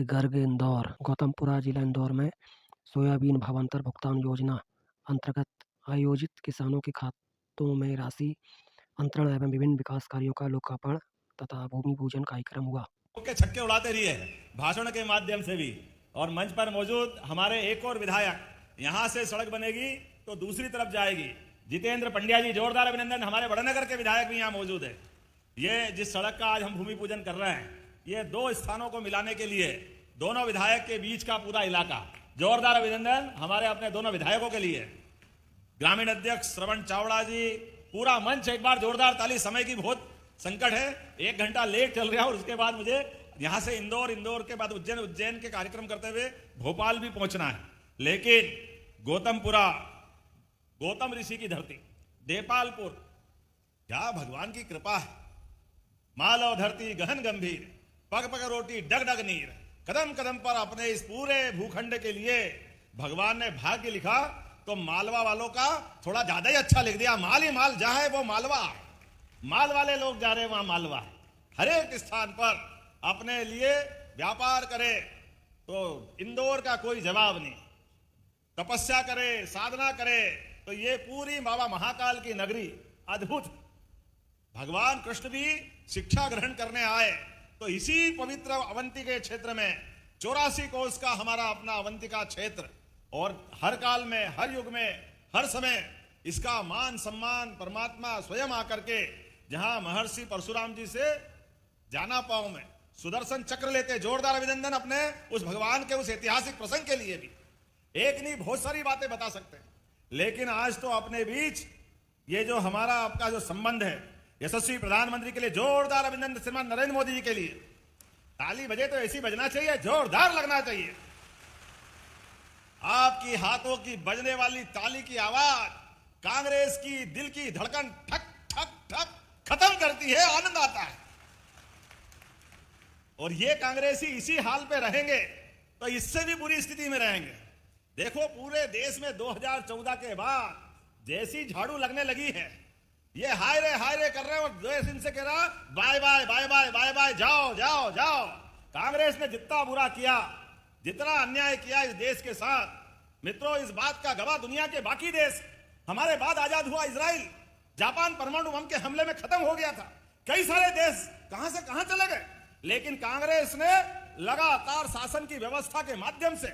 कृषि गर्ग इंदौर गौतमपुरा जिला इंदौर में सोयाबीन भावांतर भुगतान योजना अंतर्गत आयोजित किसानों के खातों में राशि अंतरण एवं विभिन्न विकास कार्यों का लोकार्पण तथा भूमि पूजन कार्यक्रम हुआ। के छक्के उड़ाते रही है भाषण के माध्यम से भी, और मंच पर मौजूद हमारे एक और विधायक, यहां से सड़क बनेगी तो दूसरी तरफ जाएगी, जितेंद्र पंड्या जी, जोरदार अभिनंदन। हमारे बड़नगर के विधायक भी यहां मौजूद है। ये जिस सड़क का आज हम भूमि पूजन कर रहे हैं, ये दो स्थानों को मिलाने के लिए दोनों विधायक के बीच का पूरा इलाका, जोरदार अभिनंदन हमारे अपने दोनों विधायकों के लिए। ग्रामीण अध्यक्ष श्रवण चावड़ा जी, पूरा मंच एक बार जोरदार ताली। समय की बहुत संकट है, 1 घंटा लेट चल रहा है और उसके बाद मुझे यहां से इंदौर के बाद उज्जैन के कार्यक्रम करते हुए भोपाल भी पहुंचना है। लेकिन गौतमपुरा, गौतम ऋषि की धरती, देपालपुर, क्या भगवान की कृपा है। मालव धरती गहन गंभीर, पग पग रोटी डग डग नीर, कदम कदम पर अपने इस पूरे भूखंड के लिए भगवान ने भाग्य लिखा तो मालवा वालों का थोड़ा ज्यादा ही अच्छा लिख दिया। माल ही माल, जहां है वो मालवा, माल वाले लोग जा रहे वहां मालवा। हर एक स्थान पर अपने लिए व्यापार करे तो इंदौर का कोई जवाब नहीं। तपस्या करे, साधना करे तो ये पूरी बाबा महाकाल की नगरी अद्भुत। भगवान कृष्ण भी शिक्षा ग्रहण करने आए तो इसी पवित्र अवंती के क्षेत्र में 84 कोस का हमारा अपना अवंतिका क्षेत्र, और हर काल में, हर युग में, हर समय इसका मान सम्मान परमात्मा स्वयं आकर के, जहां महर्षि परशुराम जी से जाना पाओ में सुदर्शन चक्र लेते। जोरदार अभिनंदन अपने उस भगवान के उस ऐतिहासिक प्रसंग के लिए भी। एक नहीं बहुत सारी बातें बता सकते हैं, लेकिन आज तो अपने बीच ये जो हमारा आपका जो संबंध है, यशस्वी प्रधानमंत्री के लिए जोरदार अभिनंदन। श्रीमान नरेंद्र मोदी जी के लिए ताली बजे तो ऐसी बजना चाहिए, जोरदार लगना चाहिए। आपकी हाथों की बजने वाली ताली की आवाज कांग्रेस की दिल की धड़कन ठक ठक ठक खत्म करती है, आनंद आता है। और ये कांग्रेसी इसी हाल पे रहेंगे तो इससे भी बुरी स्थिति में रहेंगे। देखो पूरे देश में 2014 के बाद जैसी झाड़ू लगने लगी है, ये हाय रे कर रहे हैं और देश इनसे कह रहा bye bye bye bye bye bye, जाओ जाओ जाओ। कांग्रेस ने जितना बुरा किया, जितना अन्याय किया इस देश के साथ, मित्रों इस बात का गवाह दुनिया के बाकी देश। हमारे बाद आजाद हुआ इजराइल, जापान परमाणु बम के हमले में खत्म हो गया था। कई सारे देश कहां से कहां चले गए, लेकिन कांग्रेस ने लगातार शासन की व्यवस्था के माध्यम से,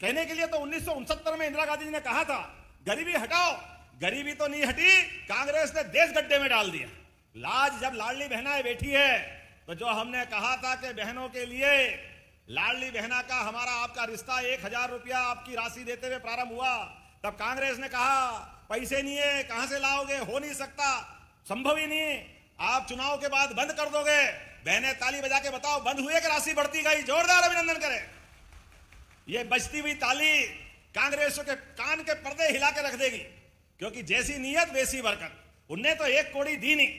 कहने के लिए तो 1969 में इंदिरा गांधी जी ने कहा था गरीबी हटाओ, गरीबी तो नहीं हटी, कांग्रेस ने देश गड्ढे में डाल दिया। लाज जब लाडली बहनाएं बैठी है तो जो हमने कहा था कि बहनों के लिए लाडली बहना का हमारा आपका रिश्ता 1000 रुपया आपकी राशि देते हुए प्रारंभ हुआ, तब कांग्रेस ने कहा पैसे नहीं है, कहां से लाओगे, हो नहीं सकता, संभव ही नहीं, आप चुनाव के बाद बंद कर दोगे। बहनें ताली बजा के बताओ बंद हुए कि राशि बढ़ती गई? जोरदार अभिनंदन करें। ये बजती हुई ताली कांग्रेसों के कान के पर्दे हिला के रख देगी, क्योंकि जैसी नीयत वैसी बरकत। उनने तो 1 कौड़ी दी नहीं,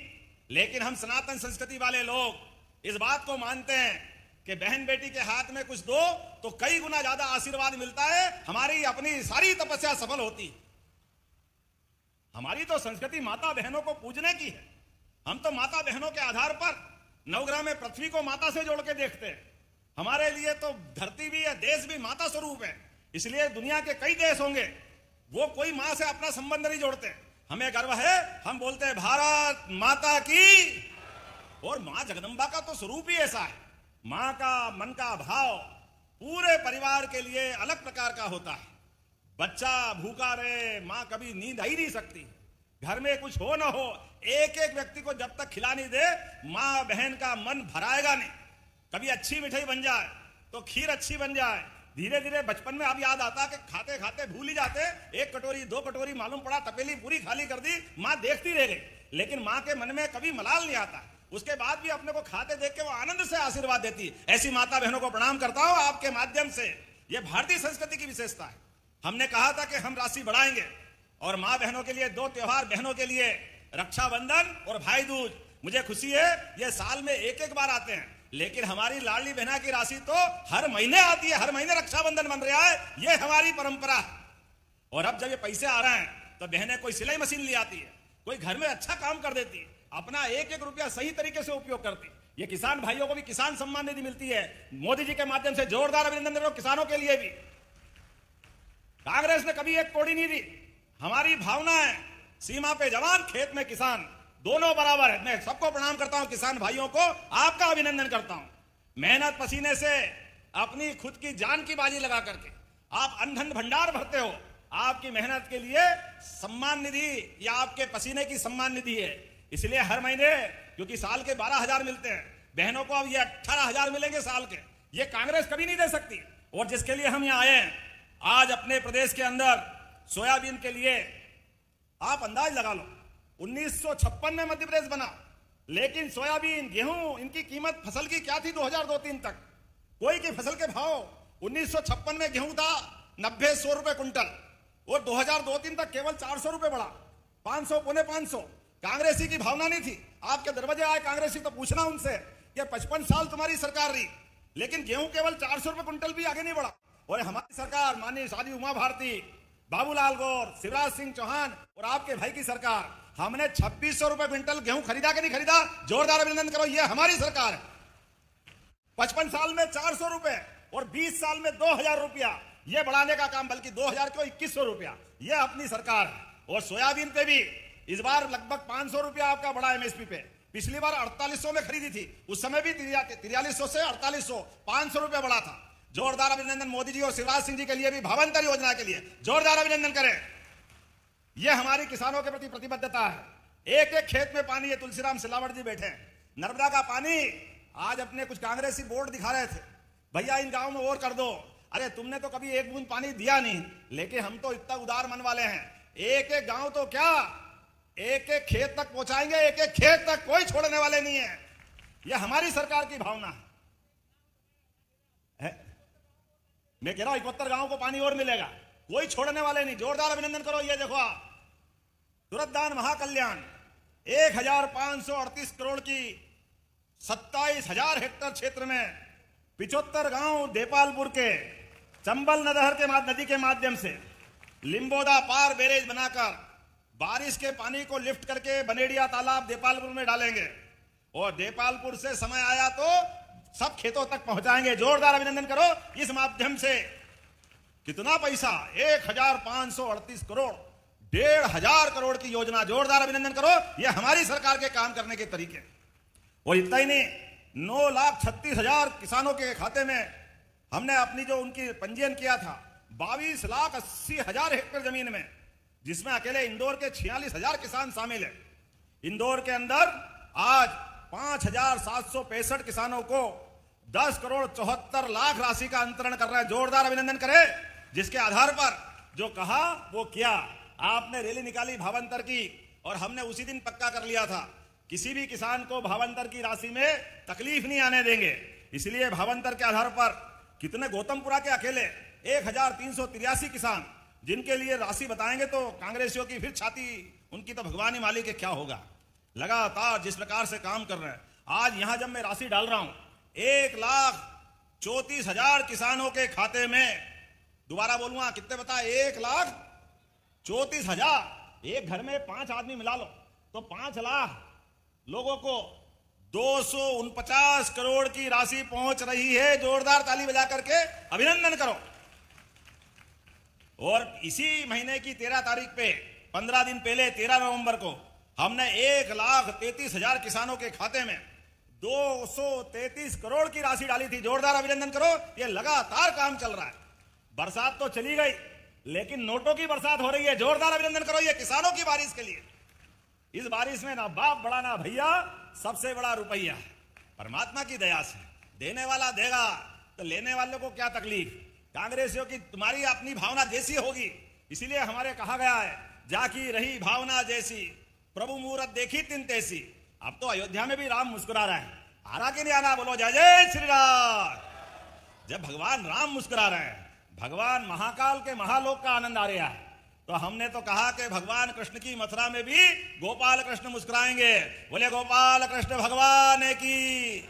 लेकिन हम सनातन संस्कृति वाले लोग इस बात को मानते हैं कि बहन बेटी के हाथ में कुछ दो तो कई गुना ज्यादा आशीर्वाद मिलता है, हमारी अपनी सारी तपस्या सफल होती। हमारी तो संस्कृति माता बहनों को पूजने की है। हम तो माता बहनों के आधार पर नवग्रह में पृथ्वी को माता से जोड़ के देखते हैं। हमारे लिए तो धरती भी है, देश भी माता स्वरूप है। इसलिए दुनिया के कई देश होंगे, वो कोई मां से अपना संबंध नहीं जोड़ते। हमें गर्व है, हम बोलते हैं भारत माता की। और मां जगदंबा का तो स्वरूप ही ऐसा है। मां का मन का भाव पूरे परिवार के लिए अलग प्रकार का होता है। बच्चा भूखा रहे, मां कभी नींद ही नहीं सकती। घर में कुछ हो ना हो, एक एक व्यक्ति को जब तक खिला नहीं दे, मां बहन का मन भराएगा नहीं। कभी अच्छी मिठाई बन जाए तो खीर अच्छी बन जाए, धीरे धीरे बचपन में अब याद आता कि खाते खाते भूल ही जाते, 1 कटोरी 2 कटोरी मालूम पड़ा तपेली पूरी खाली कर दी, मां देखती रह गई। लेकिन मां के मन में कभी मलाल नहीं आता, उसके बाद भी अपने को खाते देख के वो आनंद से आशीर्वाद देती। ऐसी माता बहनों को प्रणाम करता हूं आपके माध्यम से। यह भारतीय संस्कृति की विशेषता है। हमने कहा था कि हम राशि बढ़ाएंगे, और मां बहनों के लिए 2 त्योहार बहनों के लिए, रक्षाबंधन और भाई दूज। मुझे खुशी है ये साल में एक बार आते हैं, लेकिन हमारी लाडली बहना की राशि तो हर महीने आती है। हर महीने रक्षाबंधन बन रहा है, ये हमारी परंपरा है। और अब जब ये पैसे आ रहे हैं तो बहनें कोई सिलाई मशीन ले आती है, कोई घर में अच्छा काम कर देती है, अपना 1-1 रुपया सही तरीके से उपयोग करती। ये किसान भाइयों को भी किसान सम्मान निधि मिलती है। मोदी जी के माध्यम से जोरदार अभिनंदन करो किसानों के लिए भी। कांग्रेस ने कभी एक कौड़ी नहीं दी। हमारी भावना है सीमा पे जवान, खेत में किसान, दोनों बराबर है। मैं सबको प्रणाम करता हूं, किसान भाइयों को आपका अभिनंदन करता हूं। मेहनत पसीने से अपनी खुद की जान की बाजी लगा करके आप अन्न भंडार भरते हो। आपकी मेहनत के लिए सम्मान निधि या आपके पसीने की सम्मान निधि है। इसलिए हर महीने, क्योंकि साल के 12,000 मिलते हैं, बहनों को अब ये 18,000 मिलेंगे साल के। ये कांग्रेस कभी नहीं दे सकती। और जिसके लिए हम यहां आए हैं, आज अपने प्रदेश के अंदर सोयाबीन के लिए आप अंदाज लगा लो, 1956 में मध्य प्रदेश बना, लेकिन सोयाबीन, गेहूं, इनकी कीमत फसल की क्या थी 2002-3 तक? कोई की फसल के भाव 1956 में गेहूं था 90-100 रुपए कुंटल, और 2002-3 तक केवल 400 रुपए बढ़ा, 500, पौने 500। कांग्रेसी की भावना नहीं थी। आपके दरवाजे आए कांग्रेसी तो पूछना उनसे कि 55 साल तुम्हारी सरकार रही, लेकिन गेहूं केवल 400 रुपए कुंटल भी आगे नहीं बढ़ा। और हमारी सरकार, माननीय साध्वी उमा भारती, बाबूलाल गौर, शिवराज सिंह चौहान और आपके भाई की सरकार, हमने 2600 रुपए क्विंटल गेहूं खरीदा कि नहीं खरीदा? जोरदार अभिनंदन करो, ये हमारी सरकार है। 55 साल में 400 रुपए और 20 साल में 2000 रुपया, ये बढ़ाने का काम, बल्कि 2000 को 2100 रुपया, ये अपनी सरकार है। और सोयाबीन पे भी इस बार लगभग 500 रुपया आपका बढ़ा एमएसपी पे। पिछली बार 4800 में खरीदी थी, उस समय भी 4300 से 4800, 500 रुपया बढ़ा था। जोरदार अभिनंदन मोदी जी और शिवराज सिंह जी के लिए भी, भावंतर योजना के लिए जोरदार अभिनंदन करें। यह हमारी किसानों के प्रति प्रतिबद्धता है। एक एक खेत में पानी है। तुलसीराम सिलावट जी बैठे हैं, नर्मदा का पानी। आज अपने कुछ कांग्रेसी बोर्ड दिखा रहे थे, भैया इन गांव में और कर दो। अरे तुमने तो कभी एक बूंद पानी दिया नहीं, लेकिन हम तो इतना उदार मन वाले हैं, एक एक गांव तो क्या, एक एक खेत तक पहुंचाएंगे। एक एक खेत तक कोई छोड़ने वाले नहीं है। यह हमारी सरकार की भावना है। मैं कह रहा हूं 71 गांव को पानी और मिलेगा, कोई छोड़ने वाले नहीं। जोरदार अभिनंदन करो। ये देखो आप, तुरंतदान महाकल्याण 1538 करोड़ की 27,000 हेक्टेयर क्षेत्र में 75 गांव देपालपुर के चंबल नदी के माध्यम से लिंबोदा पार बैरेज बनाकर बारिश के पानी को लिफ्ट करके बनेड़िया तालाब देपालपुर में डालेंगे, और देपालपुर से समय आया तो सब खेतों तक पहुंचाएंगे। जोरदार अभिनंदन करो। इस माध्यम से कितना पैसा, 1538 करोड़, 1,500 करोड़ की योजना। जोरदार अभिनंदन करो। यह हमारी सरकार के काम करने के तरीके। और इतना ही नहीं, 9,36,000 किसानों के खाते में हमने अपनी जो उनकी पंजीयन किया था 22,80,000 हेक्टेयर जमीन में, जिसमें अकेले इंदौर के 46,000 किसान शामिल है। इंदौर के अंदर आज 5,765 किसानों को 10 करोड़ 74 लाख राशि का अंतरण कर रहा है। जोरदार अभिनंदन करें। जिसके आधार पर जो कहा वो किया। आपने रैली निकाली भावांतर की, और हमने उसी दिन पक्का कर लिया था, किसी भी किसान को भावांतर की राशि में तकलीफ नहीं आने देंगे। इसलिए भावांतर के आधार पर कितने, गौतमपुरा के अकेले 1,383 किसान, जिनके लिए राशि बताएंगे तो कांग्रेसियों की फिर छाती, उनकी तो भगवान ही मालिक है क्या होगा। लगातार जिस प्रकार से काम कर रहे हैं, आज यहां जब मैं राशि डाल रहा हूं 1,34,000 किसानों के खाते में, दोबारा बोलूंगा कितने बता, 1,34,000। एक घर में 5 आदमी मिला लो तो 5 लाख लोगों को 249 करोड़ की राशि पहुंच रही है। जोरदार ताली बजा करके अभिनंदन करो। और इसी महीने की 13 तारीख पे, 15 दिन पहले 13 नवंबर को हमने 1,33,000 किसानों के खाते में 233 करोड़ की राशि डाली थी। जोरदार अभिनंदन करो। ये लगातार काम चल रहा है। बरसात तो चली गई, लेकिन नोटों की बरसात हो रही है। जोरदार अभिनंदन करो। ये किसानों की बारिश के लिए। इस बारिश में ना बाप बड़ा ना भैया, सबसे बड़ा रुपया। परमात्मा की दया से देने वाला देगा, तो लेने वालों को क्या तकलीफ। कांग्रेसियों की तुम्हारी अपनी भावना जैसी होगी, इसीलिए हमारे कहा गया है, जाकी रही भावना जैसी, प्रभु मुहूर्त देखी तिन तैसी। अब तो अयोध्या में भी राम मुस्कुरा रहा है। आ रहा कि नहीं आना? बोलो जय जय श्री राम। जब भगवान राम मुस्कुरा रहे हैं, भगवान महाकाल के महालोक का आनंद आ रहा है, तो हमने तो कहा कि भगवान कृष्ण की मथुरा में भी गोपाल कृष्ण मुस्कुराएंगे। बोले गोपाल कृष्ण भगवान की।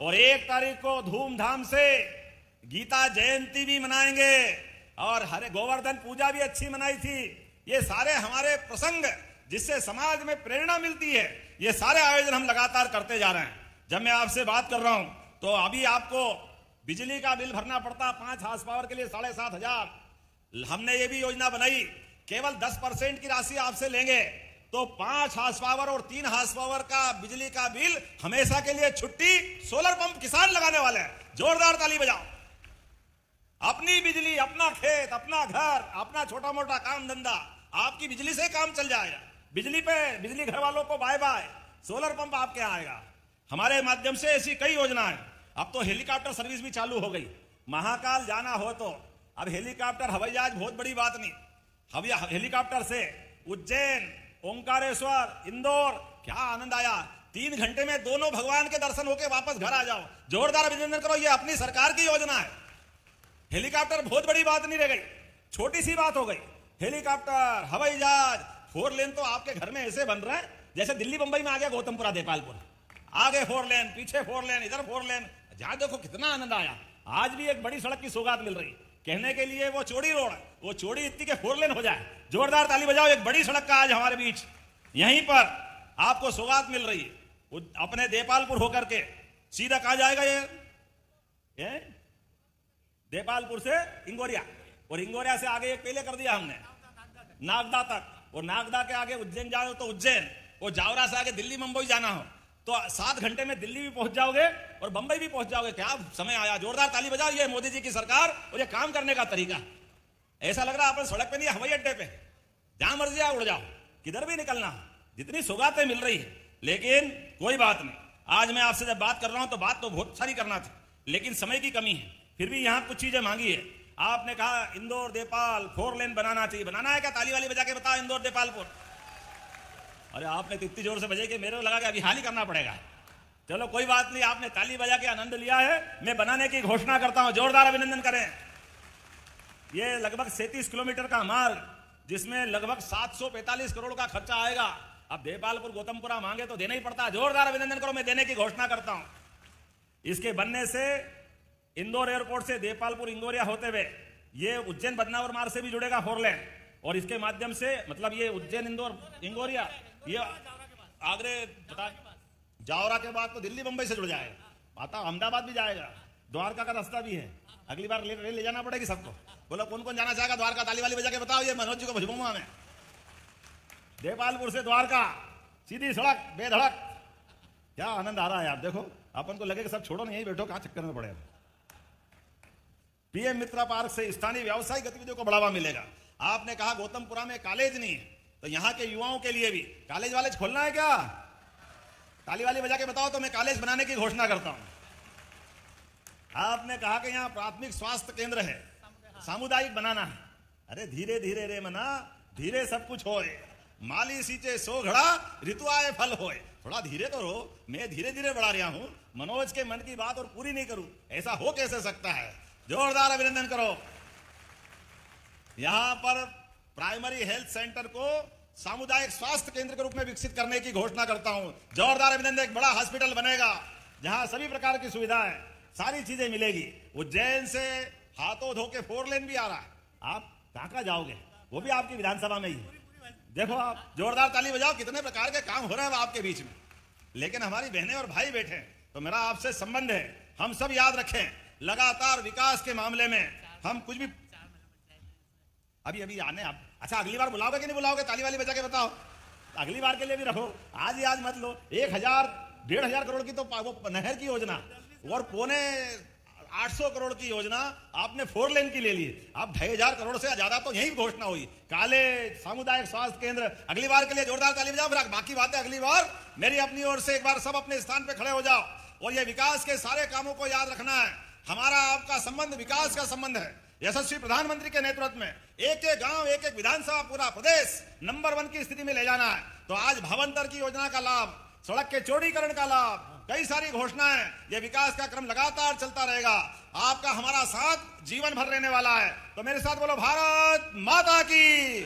और 1 तारीख को धूमधाम से गीता जयंती भी मनाएंगे, और हरे गोवर्धन पूजा भी अच्छी मनाई थी। ये सारे हमारे प्रसंग जिससे समाज में प्रेरणा मिलती है, ये सारे आयोजन हम लगातार करते जा रहे हैं। जब मैं आपसे बात कर रहा हूं तो अभी आपको बिजली का बिल भरना पड़ता 5 हार्स पावर के लिए 7,500। हमने ये भी योजना बनाई, केवल 10% की राशि आपसे लेंगे तो 5 हार्स पावर और 3 हार्स पावर का बिजली का बिल हमेशा के लिए छुट्टी। सोलर पंप किसान लगाने वाले हैं, जोरदार ताली बजाओ। अपनी बिजली, अपना खेत, अपना घर, अपना छोटा मोटा काम धंधा, आपकी बिजली से काम चल जाएगा। बिजली पे, बिजली घर वालों को बाय बाय, सोलर पंप आपके आएगा। हमारे माध्यम से ऐसी कई योजनाएं। अब तो हेलीकॉप्टर सर्विस भी चालू हो गई। महाकाल जाना हो तो अब हेलीकॉप्टर, हवाई जहाज बहुत बड़ी बात नहीं, अब हेलीकॉप्टर से उज्जैन, ओंकारेश्वर, इंदौर, क्या आनंद आया। 3 घंटे में दोनों भगवान के दर्शन होके वापस घर आ जाओ। जोरदार अभिनंदन करो, ये अपनी सरकार की योजना है। हेलीकॉप्टर बहुत बड़ी बात नहीं रह गई, छोटी सी बात हो गई। हेलीकॉप्टर, हवाई जहाज, 4 लेन तो आपके घर में ऐसे बन रहे हैं जैसे दिल्ली बंबई में आ गया गोतमपुरा देपालपुर। आगे 4 लेन, पीछे 4 लेन, इधर 4 लेन। जहां देखो कितना आनंद आया। आज भी एक बड़ी सड़क की सौगात मिल रही, कहने के लिए वो चौड़ी रोड, वो चौड़ी इतनी के 4 लेन हो जाए। जोरदार ताली बजाओ, एक बड़ी सड़क का आज हमारे बीच यहीं पर आपको सौगात मिल रही है। अपने देपालपुर होकर के सीधा कहा जाएगा ये देपालपुर से इंगोरिया, और इंगोरिया से आगे एक पहले कर दिया हमने नागदा तक, और नागदा के आगे उज्जैन जाओ तो उज्जैन, और जावरा से आगे दिल्ली मुंबई जाना हो तो 7 घंटे में दिल्ली भी पहुंच जाओगे और बंबई भी पहुंच जाओगे। क्या समय आया। जोरदार ताली बजाओ, ये मोदी जी की सरकार और ये काम करने का तरीका। ऐसा लग रहा है अपन सड़क पे नहीं, हवाई अड्डे पे, जहां मर्जी उड़ जाओ, किधर भी निकलना। जितनी सौगातें मिल रही है, लेकिन कोई बात नहीं। आज मैं आपसे जब बात कर रहा हूं तो बात तो बहुत सारी करना थी, लेकिन समय की कमी है। फिर भी यहां कुछ चीजें मांगी है। आपने कहा इंदौर देपाल 4 लेन बनाना चाहिए। बनाना है क्या? ताली वाली बजा के बताओ इंदौर देपालपुर। अरे आपने तो इतनी जोर से बजाई कि मेरे को लगा कि अभी हाल ही करना पड़ेगा। चलो कोई बात नहीं, आपने ताली बजा के आनंद लिया है। मैं बनाने की घोषणा करता हूं, जोरदार अभिनंदन करें। ये लगभग 37 किलोमीटर का मार्ग, जिसमें लगभग 745 करोड़ का खर्चा आएगा। अब देपालपुर गौतमपुरा मांगे तो देना ही पड़ता है। जोरदार अभिनंदन करो, मैं देने की घोषणा करता हूं। इसके बनने से इंदौर एयरपोर्ट से देपालपुर इंगोरिया होते हुए ये उज्जैन बदनावर मार्ग से भी जुड़ेगा 4 लेन, और इसके माध्यम से मतलब ये उज्जैन इंदौर इंगोरिया, ये आगरे जावरा के बाद तो दिल्ली मुंबई से जुड़ जाएगा। आता अहमदाबाद भी जाएगा, द्वारका का रास्ता भी है। अगली बार रेल ले जाना पड़ेगी सबको। बोलो कौन कौन जाना चाहेगा द्वारका? ताली वाली बजा के बताओ। ये मनोज जी को भुजबूंगा मैं। देपालपुर से द्वारका सीधी सड़क बेधड़क, क्या आनंद आ रहा है। आप देखो, अपन को लगे कि सब छोड़ो, नहीं यहीं बैठो, कहां चक्कर में पड़े। पीएम मित्रा पार्क से स्थानीय व्यावसायिक गतिविधियों को बढ़ावा मिलेगा। आपने कहा गौतमपुरा में कॉलेज नहीं है, तो यहां के युवाओं के लिए भी कॉलेज वालेज खोलना है क्या? ताली वाली बजा के बताओ तो मैं कॉलेज बनाने की घोषणा करता हूं। आपने कहा कि यहां प्राथमिक स्वास्थ्य केंद्र है, सामुदायिक बनाना है। अरे धीरे धीरे रे मना, धीरे सब कुछ होए। माली सींचे सो घड़ा, ऋतु आए फल होए। थोड़ा धीरे तो रहो, मैं धीरे धीरे बढ़ा रहा हूं। मनोज के मन की बात और पूरी नहीं करूं, ऐसा हो कैसे सकता है? जोरदार अभिनंदन करो। यहां पर प्राइमरी हेल्थ सेंटर को सामुदायिक स्वास्थ्य केंद्र के रूप में विकसित करने की घोषणा करता हूं। जोरदार अभिनंदन। एक बड़ा हॉस्पिटल बनेगा जहां सभी प्रकार की सुविधाएं, सारी चीजें मिलेगी। उज्जैन से हाथों धो के 4 लेन भी आ रहा है। आप कहां जाओगे? वो भी आपकी विधानसभा में ही। देखो आप, जोरदार ताली बजाओ। कितने प्रकार के काम हो रहे हैं आपके बीच में। लेकिन हमारी बहनें और भाई बैठे, तो मेरा आपसे संबंध है, हम सब याद रखें, लगातार विकास के मामले में हम कुछ भी अभी आने। आप अच्छा अगली बार बुलाओगे कि नहीं बुलाओगे? ताली वाली बजा के बताओ। अगली बार के लिए भी रखो, आज ही आज मत लो। 1,000-1,500 करोड़ की तो वो नहर की योजना और 800 करोड़ की योजना आपने 4 लेन की ले ली। अब 2,500 करोड़ से ज्यादा तो यही घोषणा हुई। कॉलेज, सामुदायिक स्वास्थ्य केंद्र। अगली बार के लिए जोरदार ताली बजाओ। बाकी बातें अगली बार मेरी अपनी ओर से। एक बार सब अपने स्थान पे खड़े हो जाओ। और ये विकास के सारे कामों को याद रखना है। हमारा आपका संबंध विकास का संबंध है। यशस्वी प्रधानमंत्री के नेतृत्व में एक एक गांव, एक एक विधानसभा, पूरा प्रदेश नंबर 1 की स्थिति में ले जाना है। तो आज भावंतर की योजना का लाभ, सड़क के चौड़ीकरण का लाभ, कई सारी घोषणाएं, ये विकास का क्रम लगातार चलता रहेगा। आपका हमारा साथ जीवन भर रहने वाला है। तो मेरे साथ बोलो भारत माता की।